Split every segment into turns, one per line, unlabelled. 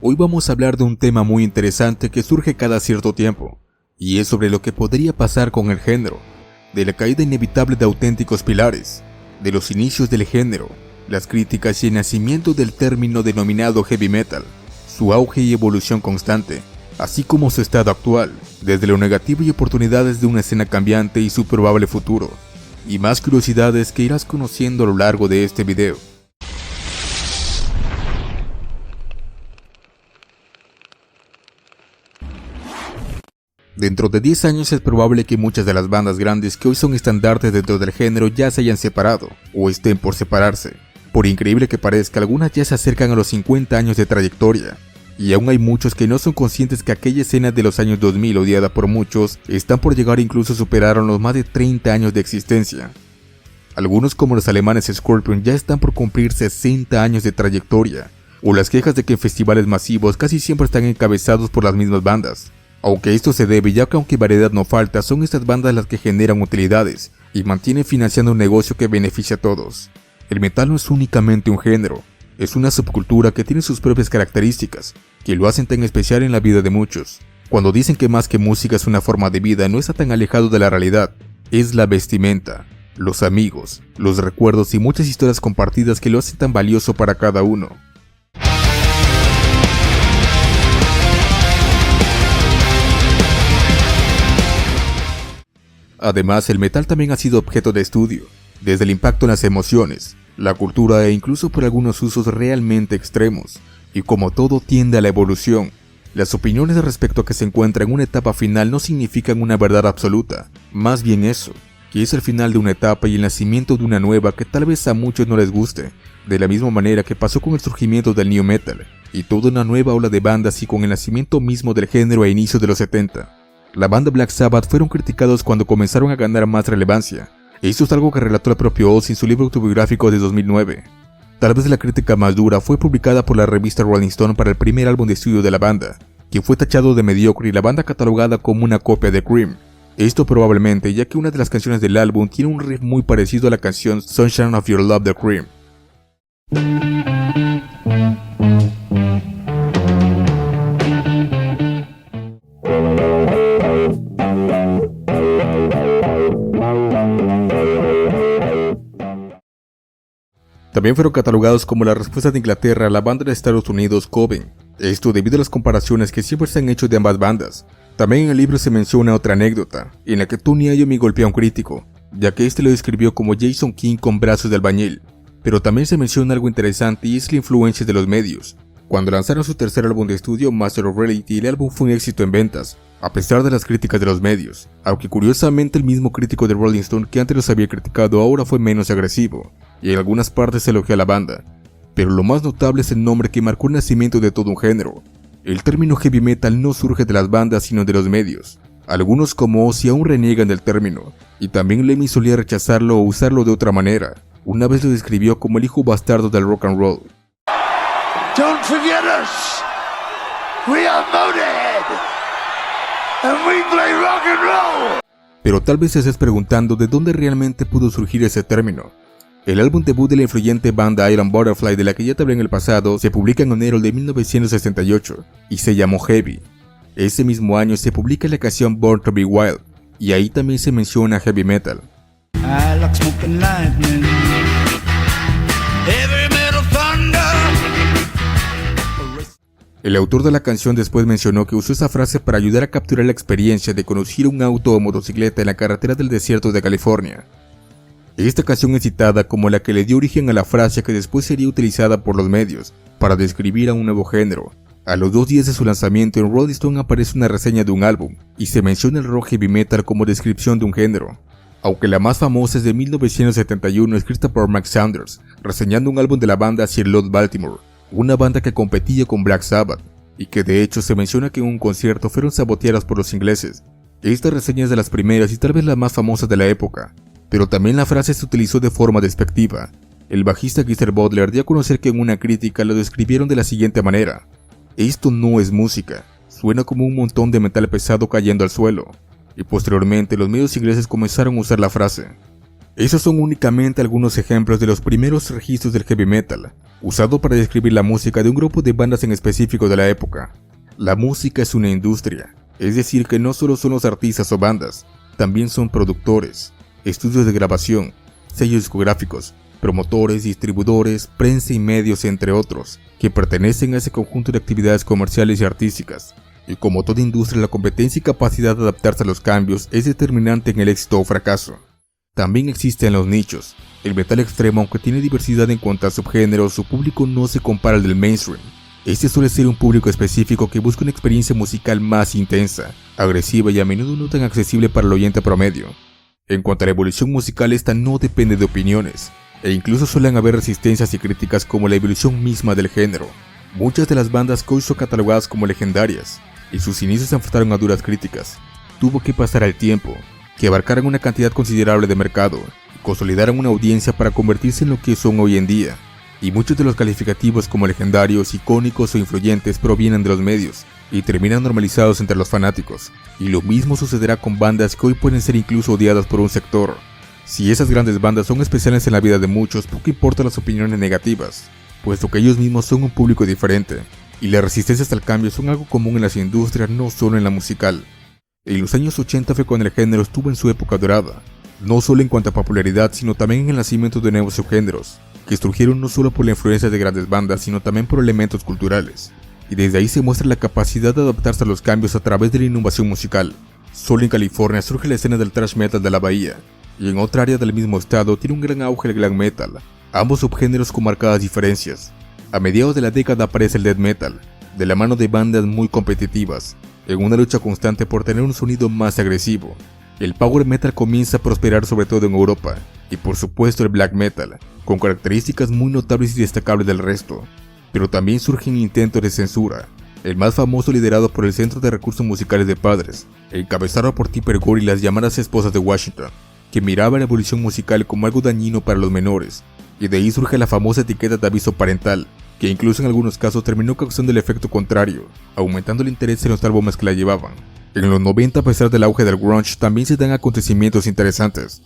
Hoy vamos a hablar de un tema muy interesante que surge cada cierto tiempo, y es sobre lo que podría pasar con el género, de la caída inevitable de auténticos pilares, de los inicios del género, las críticas y el nacimiento del término denominado heavy metal, su auge y evolución constante, así como su estado actual, desde lo negativo y oportunidades de una escena cambiante y su probable futuro, y más curiosidades que irás conociendo a lo largo de este video. Dentro de 10 años es probable que muchas de las bandas grandes que hoy son estandartes dentro del género ya se hayan separado, o estén por separarse. Por increíble que parezca, algunas ya se acercan a los 50 años de trayectoria, y aún hay muchos que no son conscientes que aquella escena de los años 2000 odiada por muchos, están por llegar incluso superaron los más de 30 años de existencia. Algunos como los alemanes Scorpion ya están por cumplir 60 años de trayectoria, o las quejas de que en festivales masivos casi siempre están encabezados por las mismas bandas. Aunque esto se debe ya que aunque variedad no falta, son estas bandas las que generan utilidades y mantienen financiando un negocio que beneficia a todos. El metal no es únicamente un género, es una subcultura que tiene sus propias características, que lo hacen tan especial en la vida de muchos. Cuando dicen que más que música es una forma de vida, no está tan alejado de la realidad, es la vestimenta, los amigos, los recuerdos y muchas historias compartidas que lo hacen tan valioso para cada uno. Además, el metal también ha sido objeto de estudio, desde el impacto en las emociones, la cultura e incluso por algunos usos realmente extremos, y como todo tiende a la evolución, las opiniones respecto a que se encuentra en una etapa final no significan una verdad absoluta, más bien eso, que es el final de una etapa y el nacimiento de una nueva que tal vez a muchos no les guste, de la misma manera que pasó con el surgimiento del new metal, y toda una nueva ola de bandas y con el nacimiento mismo del género a inicios de los 70. La banda Black Sabbath fueron criticados cuando comenzaron a ganar más relevancia. Esto es algo que relató el propio Ozzy en su libro autobiográfico de 2009. Tal vez la crítica más dura fue publicada por la revista Rolling Stone para el primer álbum de estudio de la banda, que fue tachado de mediocre y la banda catalogada como una copia de Cream. Esto probablemente ya que una de las canciones del álbum tiene un riff muy parecido a la canción Sunshine of Your Love de Cream. También fueron catalogados como la respuesta de Inglaterra a la banda de Estados Unidos Coven, esto debido a las comparaciones que siempre se han hecho de ambas bandas. También en el libro se menciona otra anécdota, en la que Tony Iommi golpea a un crítico, ya que este lo describió como Jason King con brazos de albañil. Pero también se menciona algo interesante y es la influencia de los medios. Cuando lanzaron su tercer álbum de estudio, Master of Reality, el álbum fue un éxito en ventas, a pesar de las críticas de los medios, aunque curiosamente el mismo crítico de Rolling Stone que antes los había criticado ahora fue menos agresivo, y en algunas partes elogió a la banda. Pero lo más notable es el nombre que marcó el nacimiento de todo un género. El término heavy metal no surge de las bandas sino de los medios. Algunos como Ozzy aún reniegan del término, y también Lemmy solía rechazarlo o usarlo de otra manera. Una vez lo describió como el hijo bastardo del rock and roll.
Don't forget us. We are Motorhead. And we play rock and roll.
Pero tal vez se estés preguntando de dónde realmente pudo surgir ese término. El álbum debut de la influyente banda Iron Butterfly, de la que ya te hablé en el pasado, se publica en enero de 1968 y se llamó Heavy. Ese mismo año se publica la canción Born to Be Wild y ahí también se menciona heavy metal. El autor de la canción después mencionó que usó esa frase para ayudar a capturar la experiencia de conducir un auto o motocicleta en la carretera del desierto de California. Esta canción es citada como la que le dio origen a la frase que después sería utilizada por los medios para describir a un nuevo género. A los 2 días de su lanzamiento en Rolling Stone aparece una reseña de un álbum y se menciona el rock heavy metal como descripción de un género. Aunque la más famosa es de 1971 escrita por Mark Saunders, reseñando un álbum de la banda Sir Lord Baltimore, una banda que competía con Black Sabbath y que de hecho se menciona que en un concierto fueron saboteadas por los ingleses. Esta reseña es de las primeras y tal vez la más famosa de la época. Pero también la frase se utilizó de forma despectiva. El bajista Geezer Butler dio a conocer que en una crítica lo describieron de la siguiente manera: esto no es música, suena como un montón de metal pesado cayendo al suelo. Y posteriormente los medios ingleses comenzaron a usar la frase. Esos son únicamente algunos ejemplos de los primeros registros del heavy metal, usado para describir la música de un grupo de bandas en específico de la época. La música es una industria, es decir que no solo son los artistas o bandas, también son productores, estudios de grabación, sellos discográficos, promotores, distribuidores, prensa y medios, entre otros, que pertenecen a ese conjunto de actividades comerciales y artísticas. Y como toda industria, la competencia y capacidad de adaptarse a los cambios es determinante en el éxito o fracaso. También existen los nichos. El metal extremo, aunque tiene diversidad en cuanto a subgéneros, su público no se compara al del mainstream. Este suele ser un público específico que busca una experiencia musical más intensa, agresiva y a menudo no tan accesible para el oyente promedio. En cuanto a la evolución musical, esta no depende de opiniones, e incluso suelen haber resistencias y críticas como la evolución misma del género. Muchas de las bandas que hoy son catalogadas como legendarias, y sus inicios se enfrentaron a duras críticas. Tuvo que pasar el tiempo, que abarcaran una cantidad considerable de mercado, y consolidaran una audiencia para convertirse en lo que son hoy en día. Y muchos de los calificativos como legendarios, icónicos o influyentes provienen de los medios, y terminan normalizados entre los fanáticos. Y lo mismo sucederá con bandas que hoy pueden ser incluso odiadas por un sector. Si esas grandes bandas son especiales en la vida de muchos, poco importan las opiniones negativas, puesto que ellos mismos son un público diferente, y las resistencias al cambio son algo común en las industrias, no solo en la musical. En los años 80 fue cuando el género estuvo en su época dorada, no solo en cuanto a popularidad, sino también en el nacimiento de nuevos subgéneros, que surgieron no solo por la influencia de grandes bandas, sino también por elementos culturales. Y desde ahí se muestra la capacidad de adaptarse a los cambios a través de la innovación musical. Solo en California surge la escena del thrash metal de la bahía, y en otra área del mismo estado tiene un gran auge el glam metal, ambos subgéneros con marcadas diferencias. A mediados de la década aparece el death metal, de la mano de bandas muy competitivas, en una lucha constante por tener un sonido más agresivo. El power metal comienza a prosperar sobre todo en Europa, y por supuesto el black metal, con características muy notables y destacables del resto. Pero también surgen intentos de censura, el más famoso liderado por el Centro de Recursos Musicales de Padres, encabezado por Tipper Gore y las llamadas esposas de Washington, que miraba la evolución musical como algo dañino para los menores, y de ahí surge la famosa etiqueta de aviso parental, que incluso en algunos casos terminó causando el efecto contrario, aumentando el interés en los álbumes que la llevaban. En los 90, a pesar del auge del grunge, también se dan acontecimientos interesantes.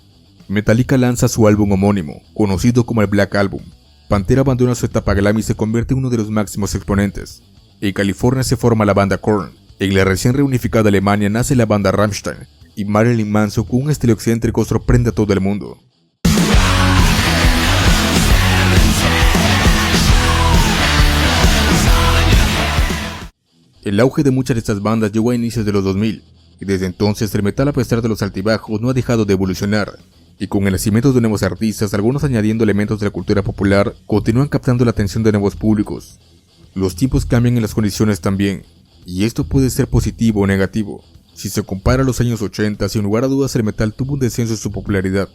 Metallica lanza su álbum homónimo, conocido como el Black Album. Pantera abandona su etapa glam y se convierte en uno de los máximos exponentes. En California se forma la banda Korn. En la recién reunificada Alemania nace la banda Rammstein, y Marilyn Manson, con un estilo excéntrico, sorprende a todo el mundo. El auge de muchas de estas bandas llegó a inicios de los 2000, y desde entonces el metal, a pesar de los altibajos, no ha dejado de evolucionar, y con el nacimiento de nuevos artistas, algunos añadiendo elementos de la cultura popular, continúan captando la atención de nuevos públicos. Los tiempos cambian y las condiciones también, y esto puede ser positivo o negativo. Si se compara a los años 80, sin lugar a dudas el metal tuvo un descenso en su popularidad.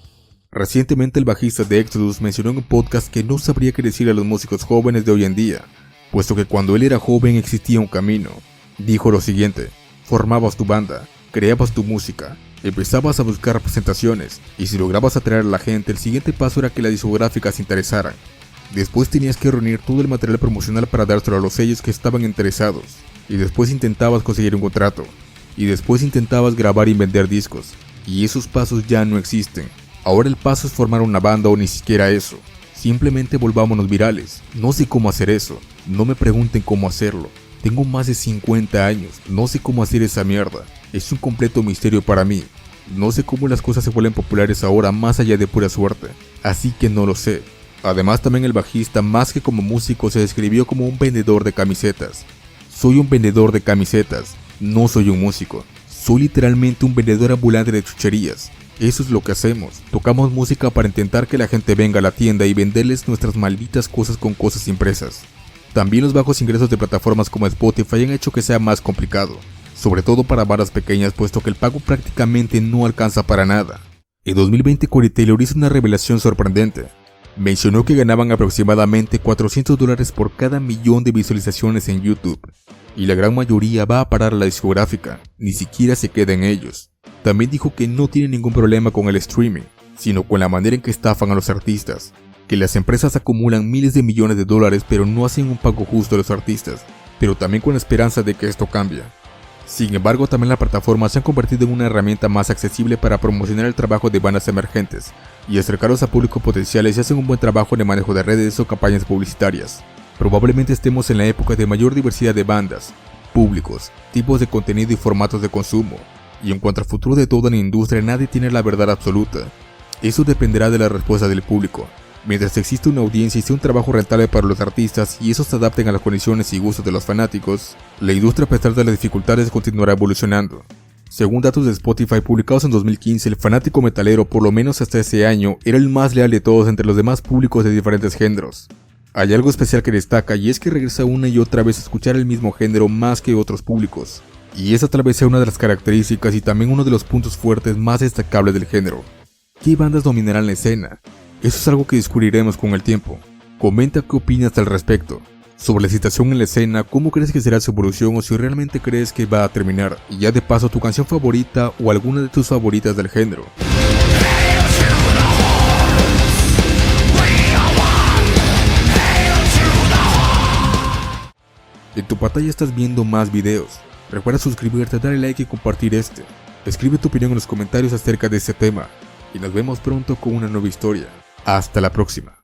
Recientemente el bajista de Exodus mencionó en un podcast que no sabría qué decir a los músicos jóvenes de hoy en día, puesto que cuando él era joven existía un camino. Dijo lo siguiente: formabas tu banda, creabas tu música, empezabas a buscar presentaciones, y si lograbas atraer a la gente, el siguiente paso era que las discográficas se interesaran. Después tenías que reunir todo el material promocional para dárselo a los sellos que estaban interesados, y después intentabas conseguir un contrato, y después intentabas grabar y vender discos, y esos pasos ya no existen. Ahora el paso es formar una banda o ni siquiera eso. Simplemente volvámonos virales. No sé cómo hacer eso, no me pregunten cómo hacerlo. Tengo más de 50 años, no sé cómo hacer esa mierda. Es un completo misterio para mí. No sé cómo las cosas se vuelven populares ahora más allá de pura suerte, así que no lo sé. Además también el bajista, más que como músico, se describió como un vendedor de camisetas. Soy un vendedor de camisetas, no soy un músico. Soy literalmente un vendedor ambulante de chucherías. Eso es lo que hacemos, tocamos música para intentar que la gente venga a la tienda y venderles nuestras malditas cosas con cosas impresas. También los bajos ingresos de plataformas como Spotify han hecho que sea más complicado, sobre todo para bandas pequeñas, puesto que el pago prácticamente no alcanza para nada. En 2020 Corey Taylor hizo una revelación sorprendente. Mencionó que ganaban aproximadamente $400 por cada millón de visualizaciones en YouTube, y la gran mayoría va a parar a la discográfica, ni siquiera se queda en ellos. También dijo que no tiene ningún problema con el streaming, sino con la manera en que estafan a los artistas, que las empresas acumulan miles de millones de dólares pero no hacen un pago justo a los artistas, pero también con la esperanza de que esto cambie. Sin embargo, también las plataformas se han convertido en una herramienta más accesible para promocionar el trabajo de bandas emergentes y acercarlos a públicos potenciales si hacen un buen trabajo en el manejo de redes o campañas publicitarias. Probablemente estemos en la época de mayor diversidad de bandas, públicos, tipos de contenido y formatos de consumo. Y en cuanto al futuro de toda la industria, nadie tiene la verdad absoluta. Eso dependerá de la respuesta del público. Mientras existe una audiencia y sea un trabajo rentable para los artistas y esos se adapten a las condiciones y gustos de los fanáticos, la industria a pesar de las dificultades continuará evolucionando. Según datos de Spotify publicados en 2015, el fanático metalero, por lo menos hasta ese año, era el más leal de todos entre los demás públicos de diferentes géneros. Hay algo especial que destaca y es que regresa una y otra vez a escuchar el mismo género más que otros públicos. Y esa tal vez sea una de las características y también uno de los puntos fuertes más destacables del género. ¿Qué bandas dominarán la escena? Eso es algo que descubriremos con el tiempo. Comenta qué opinas al respecto. Sobre la situación en la escena, ¿cómo crees que será su evolución o si realmente crees que va a terminar? Y ya de paso, tu canción favorita o alguna de tus favoritas del género. En tu pantalla estás viendo más videos. Recuerda suscribirte, darle like y compartir este. Escribe tu opinión en los comentarios acerca de este tema. Y nos vemos pronto con una nueva historia. Hasta la próxima.